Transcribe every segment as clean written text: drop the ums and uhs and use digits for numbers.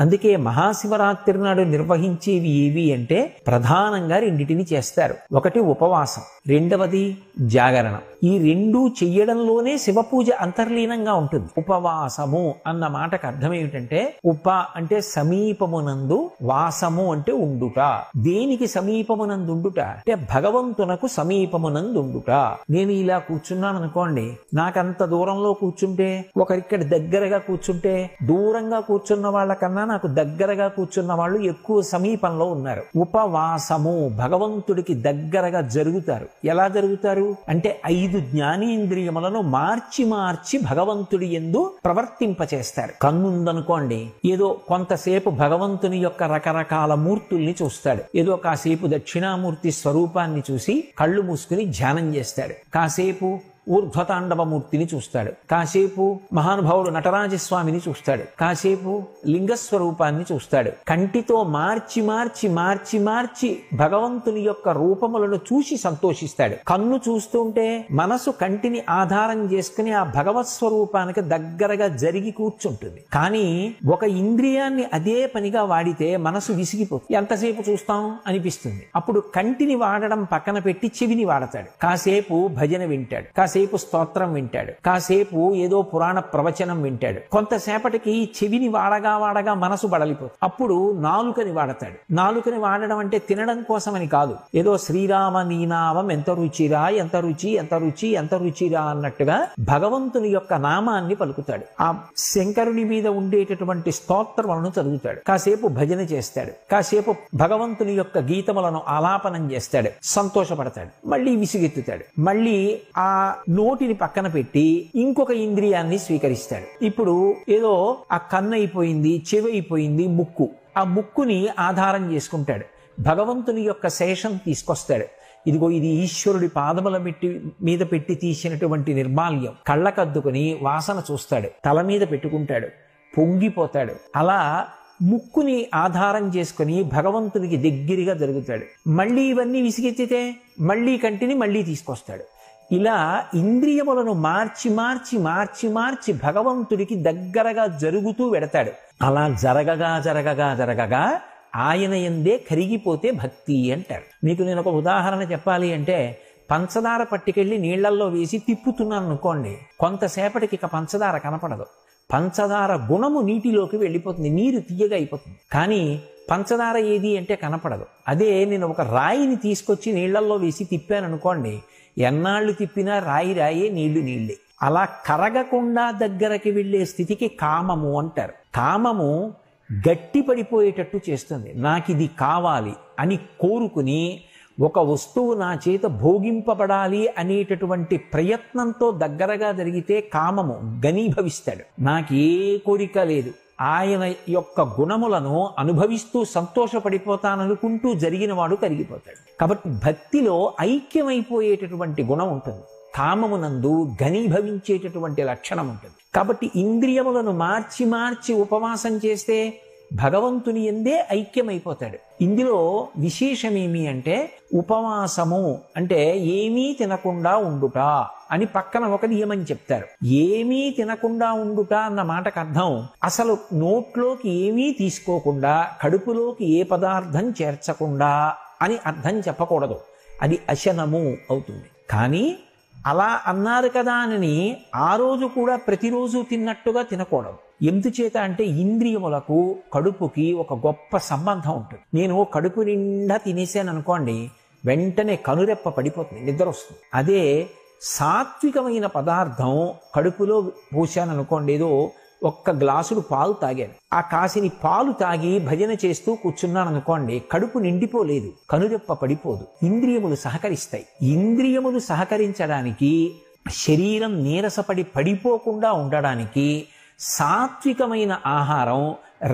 అందుకే మహాశివరాత్రి నాడు నిర్వహించేవి ఏవి అంటే ప్రధానంగా రెండిటిని చేస్తారు. ఒకటి ఉపవాసం, రెండవది జాగరణం. ఈ రెండూ చెయ్యడంలోనే శివపూజ అంతర్లీనంగా ఉంటుంది. ఉపవాసము అన్న మాటకు అర్థం ఏమిటంటే, ఉప అంటే సమీపమునందు, వాసము అంటే ఉండుట. దేనికి సమీపమునందు ఉండుట అంటే భగవంతునకు సమీపమునందుండుట. నేను ఇలా కూర్చున్నాను అనుకోండి, నాకంత దూరంలో కూర్చుంటే, ఒకరిక్కడ దగ్గరగా కూర్చుంటే, దూరంగా కూర్చున్న వాళ్ళకన్నా నాకు దగ్గరగా కూర్చున్న వాళ్ళు ఎక్కువ సమీపంలో ఉన్నారు. ఉపవాసము, భగవంతుడికి దగ్గరగా జరుగుతారు. ఎలా జరుగుతారు అంటే 5 జ్ఞానేంద్రియములను మార్చి మార్చి భగవంతుడి యందు ప్రవర్తింపచేస్తారు. కన్నుందనుకోండి, ఏదో కొంతసేపు భగవంతుని యొక్క రకరకాల మూర్తుల్ని చూస్తాడు. ఏదో కాసేపు దక్షిణామూర్తి స్వరూపాన్ని చూసి కళ్ళు మూసుకుని ధ్యానం చేస్తాడు. కాసేపు ఊర్ధ్వతాండవమూర్తిని చూస్తాడు. కాసేపు మహానుభావుడు నటరాజస్వామిని చూస్తాడు. కాసేపు లింగస్వరూపాన్ని చూస్తాడు. కంటితో మార్చి మార్చి మార్చి మార్చి భగవంతుని యొక్క రూపములను చూసి సంతోషిస్తాడు. కన్ను చూస్తుంటే మనసు కంటిని ఆధారం చేసుకుని ఆ భగవత్ స్వరూపానికి దగ్గరగా జరిగి కూర్చుంటుంది. కానీ ఒక ఇంద్రియాన్ని అదే పనిగా వాడితే మనసు విసిగిపోతుంది. ఎంతసేపు చూస్తాం అనిపిస్తుంది. అప్పుడు కంటిని వాడడం పక్కన పెట్టి చెవిని వాడతాడు. కాసేపు భజన వింటాడు, కాసేపు స్తోత్రం వింటాడు, కాసేపు ఏదో పురాణ ప్రవచనం వింటాడు. కొంతసేపటికి చెవిని వాడగా వాడగా మనసు బడలిపోతుంది. అప్పుడు నాలుకని వాడతాడు. నాలుకని వాడడం అంటే తినడం కోసమని కాదు, ఏదో శ్రీరామ నీనామం ఎంత రుచిరా, ఎంత రుచి, ఎంత రుచి, ఎంత రుచిరా అన్నట్టుగా భగవంతుని యొక్క నామాన్ని పలుకుతాడు. ఆ శంకరుని మీద ఉండేటటువంటి స్తోత్రములను చదువుతాడు. కాసేపు భజన చేస్తాడు. కాసేపు భగవంతుని యొక్క గీతములను ఆలాపనం చేస్తాడు. సంతోషపడతాడు. మళ్ళీ విసుగెత్తుతాడు. మళ్ళీ ఆ నోటిని పక్కన పెట్టి ఇంకొక ఇంద్రియాన్ని స్వీకరిస్తాడు. ఇప్పుడు ఏదో ఆ కన్ను అయిపోయింది, చెవి అయిపోయింది, ముక్కు. ఆ ముక్కుని ఆధారం చేసుకుంటాడు. భగవంతుని యొక్క శేషం తీసుకొస్తాడు. ఇదిగో ఇది ఈశ్వరుడి పాదముల మీద పెట్టి తీసినటువంటి నిర్మాల్యం. కళ్ళకద్దుకుని వాసన చూస్తాడు. తల మీద పెట్టుకుంటాడు. పొంగిపోతాడు. అలా ముక్కుని ఆధారం చేసుకుని భగవంతునికి దగ్గరగా జరుగుతాడు. మళ్ళీ ఇవన్నీ విసిగెత్తితే మళ్ళీ కంటిని మళ్ళీ తీసుకొస్తాడు. ఇలా ఇంద్రియములను మార్చి మార్చి మార్చి మార్చి భగవంతుడికి దగ్గరగా జరుగుతూ వెడతాడు. అలా జరగగా జరగగా జరగగా ఆయన యందే కరిగిపోతే భక్తి అంటారు. మీకు నేను ఒక ఉదాహరణ చెప్పాలి అంటే, పంచదార పట్టుకెళ్ళి నీళ్లల్లో వేసి తిప్పుతున్నాను అనుకోండి, కొంతసేపటికి ఇక పంచదార కనపడదు. పంచదార గుణము నీటిలోకి వెళ్ళిపోతుంది, నీరు తీయగా అయిపోతుంది. కానీ పంచదార ఏది అంటే కనపడదు. అదే నేను ఒక రాయిని తీసుకొచ్చి నీళ్లల్లో వేసి తిప్పాను అనుకోండి, ఎన్నాళ్ళు తిప్పినా రాయి రాయే, నీళ్లు నీళ్లే. అలా కరగకుండా దగ్గరకి వెళ్ళే స్థితికి కామము అంటారు. కామము గట్టి పడిపోయేటట్టు చేస్తుంది. నాకిది కావాలి అని కోరుకుని ఒక వస్తువు నా చేత భోగింపబడాలి అనేటటువంటి ప్రయత్నంతో దగ్గరగా జరిగితే కామము ఘనీభవిస్తాడు. నాకే కోరిక లేదు, ఆయన యొక్క గుణములను అనుభవిస్తూ సంతోషపడిపోతాననుకుంటూ జరిగిన వాడు కరిగిపోతాడు. కాబట్టి భక్తిలో ఐక్యమైపోయేటటువంటి గుణం ఉంటుంది. కామమునందు ఘనీభవించేటటువంటి లక్షణం ఉంటుంది. కాబట్టి ఇంద్రియములను మార్చి మార్చి ఉపవాసం చేస్తే భగవంతుని యందే ఐక్యమైపోతాడు. ఇందులో విశేషమేమి అంటే, ఉపవాసము అంటే ఏమీ తినకుండా ఉండుట అని పక్కన ఒక నియమం చెప్తారు. ఏమీ తినకుండా ఉండుట అన్న మాటకు అర్థం, అసలు నోట్లోకి ఏమీ తీసుకోకుండా, కడుపులోకి ఏ పదార్థం చేర్చకుండా అని అర్థం చెప్పకూడదు. అది అశనము అవుతుంది. కానీ అలా అన్నారు కదా అని ఆ రోజు కూడా ప్రతిరోజు తిన్నట్టుగా తినకూడదు. ఎందుచేత అంటే ఇంద్రియములకు కడుపుకి ఒక గొప్ప సంబంధం ఉంటుంది. నేను కడుపు నిండా తినేసాను అనుకోండి, వెంటనే కనురెప్ప పడిపోతుంది, నిద్ర వస్తుంది. అదే సాత్వికమైన పదార్థం కడుపులో పోసాను అనుకోండి, ఏదో ఒక్క గ్లాసుడు పాలు తాగాను, ఆ కాసిని పాలు తాగి భజన చేస్తూ కూర్చున్నాను అనుకోండి, కడుపు నిండిపోలేదు, కనురెప్ప పడిపోదు. ఇంద్రియములు సహకరిస్తాయి. ఇంద్రియములు సహకరించడానికి, శరీరం నీరసపడి పడిపోకుండా ఉండడానికి సాత్వికమైన ఆహారం,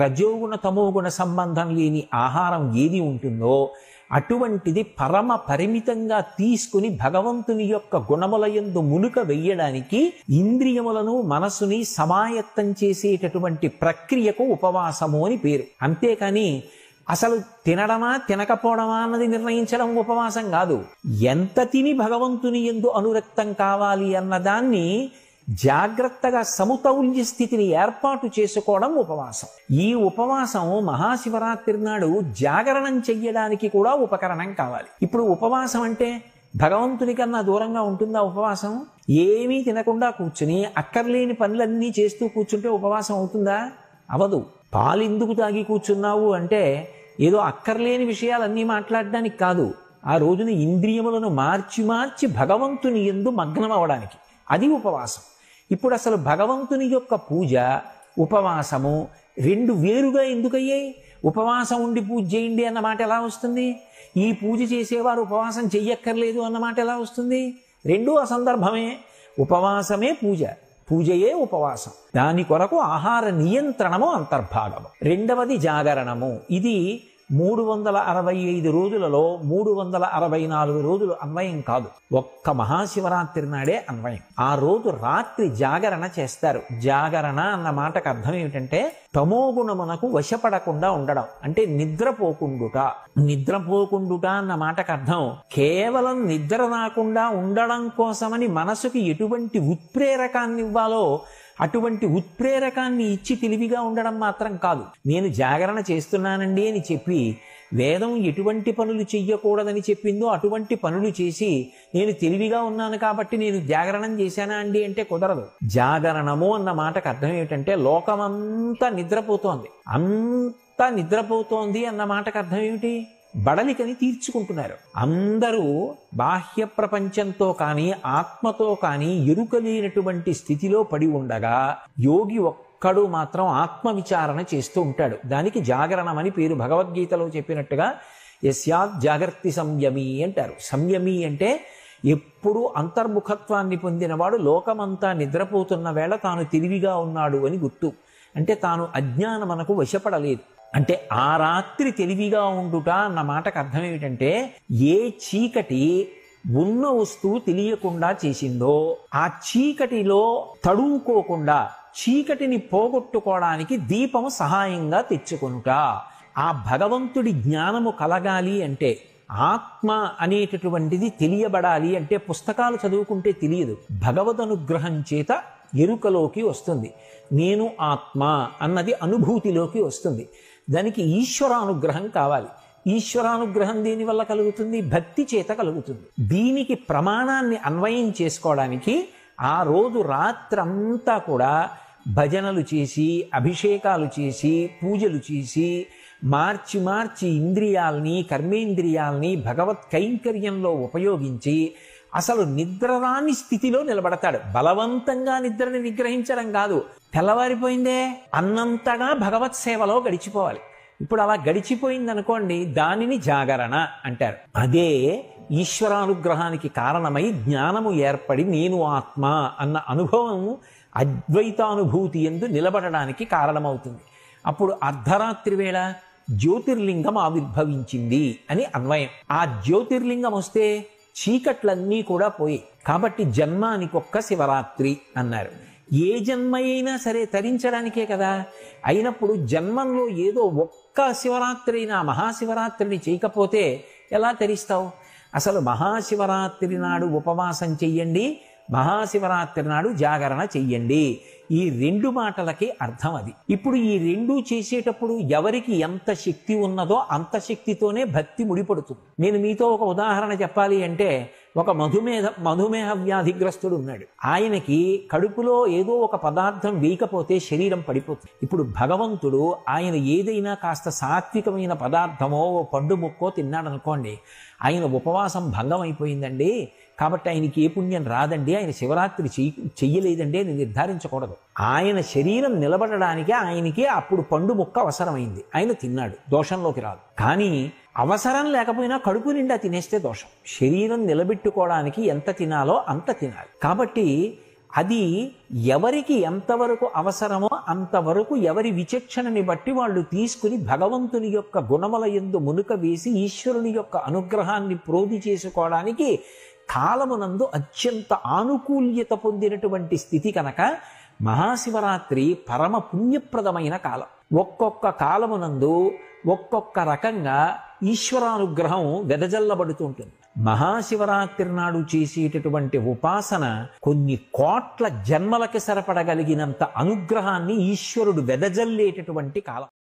రజోగుణ తమోగుణ సంబంధం లేని ఆహారం ఏది ఉంటుందో అటువంటిది పరమ పరిమితంగా తీసుకుని భగవంతుని యొక్క గుణములయందు మునుక వెయ్యడానికి ఇంద్రియములను మనసుని సమాయత్తం చేసేటటువంటి ప్రక్రియకు ఉపవాసము అని పేరు. అంతేకాని అసలు తినడమా తినకపోవడమా అన్నది నిర్ణయించడం ఉపవాసం కాదు. ఎంత తిని భగవంతుని యందు అనురక్తం కావాలి అన్నదాన్ని జాగ్రత్తగా సమతౌల్య స్థితిని ఏర్పాటు చేసుకోవడం ఉపవాసం. ఈ ఉపవాసం మహాశివరాత్రి నాడు జాగరణం చెయ్యడానికి కూడా ఉపకరణం కావాలి. ఇప్పుడు ఉపవాసం అంటే భగవంతుని కన్నా దూరంగా ఉంటుందా ఉపవాసం? ఏమీ తినకుండా కూర్చుని అక్కర్లేని పనులన్నీ చేస్తూ కూర్చుంటే ఉపవాసం అవుతుందా? అవదు. పాలెందుకు తాగి కూర్చున్నావు అంటే ఏదో అక్కర్లేని విషయాలన్నీ మాట్లాడడానికి కాదు, ఆ రోజున ఇంద్రియములను మార్చి మార్చి భగవంతుని యందు మగ్నం అవడానికి. అది ఉపవాసం. ఇప్పుడు అసలు భగవంతుని యొక్క పూజ ఉపవాసము రెండు వేరుగా ఎందుకయ్యాయి? ఉపవాసం ఉండి పూజ చేయండి అన్న మాట ఎలా వస్తుంది? ఈ పూజ చేసేవారు ఉపవాసం చెయ్యక్కర్లేదు అన్నమాట ఎలా వస్తుంది? రెండూ అసందర్భమే. ఉపవాసమే పూజ, పూజయే ఉపవాసం. దాని కొరకు ఆహార నియంత్రణము అంతర్భాగము. రెండవది జాగరణము. ఇది 365 రోజులలో 364 రోజులు అన్వయం కాదు, ఒక్క మహాశివరాత్రి నాడే అన్వయం. ఆ రోజు రాత్రి జాగరణ చేస్తారు. జాగరణ అన్న మాటకు అర్థం ఏమిటంటే తమోగుణమునకు వశపడకుండా ఉండడం, అంటే నిద్రపోకుండుట. నిద్రపోకుండుట అన్న మాటకు అర్థం కేవలం నిద్ర రాకుండా ఉండడం కోసమని మనసుకి ఎటువంటి ఉత్ప్రేరకాన్ని ఇవ్వాలో అటువంటి ఉత్ప్రేరకాన్ని ఇచ్చి తెలివిగా ఉండడం మాత్రం కాదు. నేను జాగరణ చేస్తున్నానండి అని చెప్పి వేదం ఎటువంటి పనులు చెయ్యకూడదని చెప్పిందో అటువంటి పనులు చేసి నేను తెలివిగా ఉన్నాను కాబట్టి నేను జాగరణం చేశానా అండి అంటే కుదరదు. జాగరణము అన్న మాటకు అర్థం ఏమిటంటే లోకమంతా నిద్రపోతోంది, అంతా నిద్రపోతోంది అన్న మాటకు అర్థం ఏమిటి? బడలికని తీర్చుకుంటున్నారు. అందరూ బాహ్య ప్రపంచంతో కానీ ఆత్మతో కానీ ఎరుకలేనటువంటి స్థితిలో పడి ఉండగా యోగి ఒక్కడు మాత్రం ఆత్మవిచారణ చేస్తూ ఉంటాడు. దానికి జాగరణం అని పేరు. భగవద్గీతలో చెప్పినట్టుగా యస్యాత్ జాగర్తి సంయమి అంటారు. సంయమి అంటే ఎప్పుడు అంతర్ముఖత్వాన్ని పొందినవాడు లోకమంతా నిద్రపోతున్న వేళ తాను తెలివిగా ఉన్నాడు అని గుర్తు. అంటే తాను అజ్ఞానమునకు వశపడలేదు. అంటే ఆ రాత్రి తెలివిగా ఉండుట అన్న మాటకు అర్థం ఏమిటంటే ఏ చీకటి ఉన్న వస్తువు తెలియకుండా చేసిందో ఆ చీకటిలో తడువుకోకుండా చీకటిని పోగొట్టుకోవడానికి దీపము సహాయంగా తెచ్చుకొనుట. ఆ భగవంతుడి జ్ఞానము కలగాలి అంటే ఆత్మ అనేటటువంటిది తెలియబడాలి అంటే పుస్తకాలు చదువుకుంటే తెలియదు, భగవదనుగ్రహం చేత ఎరుకలోకి వస్తుంది. నేను ఆత్మ అన్నది అనుభూతిలోకి వస్తుంది. దానికి ఈశ్వరానుగ్రహం కావాలి. ఈశ్వరానుగ్రహం దేనివల్ల కలుగుతుంది? భక్తి చేత కలుగుతుంది. దీనికి ప్రమాణాన్ని అన్వయం చేసుకోవడానికి ఆ రోజు రాత్రంతా కూడా భజనలు చేసి అభిషేకాలు చేసి పూజలు చేసి మార్చి మార్చి ఇంద్రియాల్ని కర్మేంద్రియాల్ని భగవత్ కైంకర్యంలో ఉపయోగించి అసలు నిద్రరాని స్థితిలో నిలబడతాడు. బలవంతంగా నిద్రని నిగ్రహించడం కాదు, తెల్లవారిపోయిందే అన్నంతగా భగవత్ సేవలో గడిచిపోవాలి. ఇప్పుడు అలా గడిచిపోయింది అనుకోండి, దానిని జాగరణ అంటారు. అదే ఈశ్వరానుగ్రహానికి కారణమై జ్ఞానము ఏర్పడి నేను ఆత్మ అన్న అనుభవం అద్వైతానుభూతి యందు నిలబడడానికి కారణమవుతుంది. అప్పుడు అర్ధరాత్రి వేళ జ్యోతిర్లింగం ఆవిర్భవించింది అని అన్వయం. ఆ జ్యోతిర్లింగం వస్తే చీకట్లన్నీ కూడా పోయి, కాబట్టి జన్మానికొక్క శివరాత్రి అన్నారు. ఏ జన్మ అయినా సరే తరించడానికే కదా. అయినప్పుడు జన్మంలో ఏదో ఒక్క శివరాత్రి అయినా మహాశివరాత్రిని చేయకపోతే ఎలా తరిస్తావు? అసలు మహాశివరాత్రి నాడు ఉపవాసం చెయ్యండి, మహాశివరాత్రి నాడు జాగరణ చెయ్యండి. ఈ రెండు మాటలకి అర్థం అది. ఇప్పుడు ఈ రెండు చేసేటప్పుడు ఎవరికి ఎంత శక్తి ఉన్నదో అంత శక్తితోనే భక్తి ముడిపడుతుంది. నేను మీతో ఒక ఉదాహరణ చెప్పాలి అంటే, ఒక మధుమేహ వ్యాధిగ్రస్తుడు ఉన్నాడు. ఆయనకి కడుపులో ఏదో ఒక పదార్థం వేయకపోతే శరీరం పడిపోతుంది. ఇప్పుడు భగవంతుడు ఆయన ఏదైనా కాస్త సాత్వికమైన పదార్థమో పండు ముక్కో తిన్నాడు అనుకోండి, ఆయన ఉపవాసం భంగం అయిపోయిందండి, కాబట్టి ఆయనకి ఏ పుణ్యం రాదండి, ఆయన శివరాత్రి చెయ్యలేదండి అని నిర్ధారించకూడదు. ఆయన శరీరం నిలబడడానికి ఆయనకి అప్పుడు పండు ముక్క అవసరమైంది, ఆయన తిన్నాడు, దోషంలోకి రాదు. కానీ అవసరం లేకపోయినా కడుపు నిండా తినేస్తే దోషం. శరీరం నిలబెట్టుకోవడానికి ఎంత తినాలో అంత తినాలి. కాబట్టి అది ఎవరికి ఎంతవరకు అవసరమో అంతవరకు ఎవరి విచక్షణని బట్టి వాళ్ళు తీసుకుని భగవంతుని యొక్క గుణముల యందు మునుక వేసి ఈశ్వరుని యొక్క అనుగ్రహాన్ని ప్రోధి చేసుకోవడానికి కాలమునందు అత్యంత ఆనుకూల్యత పొందినటువంటి స్థితి కనుక మహాశివరాత్రి పరమ పుణ్యప్రదమైన కాలం. ఒక్కొక్క కాలమునందు ఒక్కొక్క రకంగా ఈశ్వరానుగ్రహం వెదజల్లబడుతూ ఉంటుంది. మహాశివరాత్రి నాడు చేసేటటువంటి ఉపాసన కొన్ని కోట్ల జన్మలకి సరిపడగలిగినంత అనుగ్రహాన్ని ఈశ్వరుడు వెదజల్లేటటువంటి కాలం.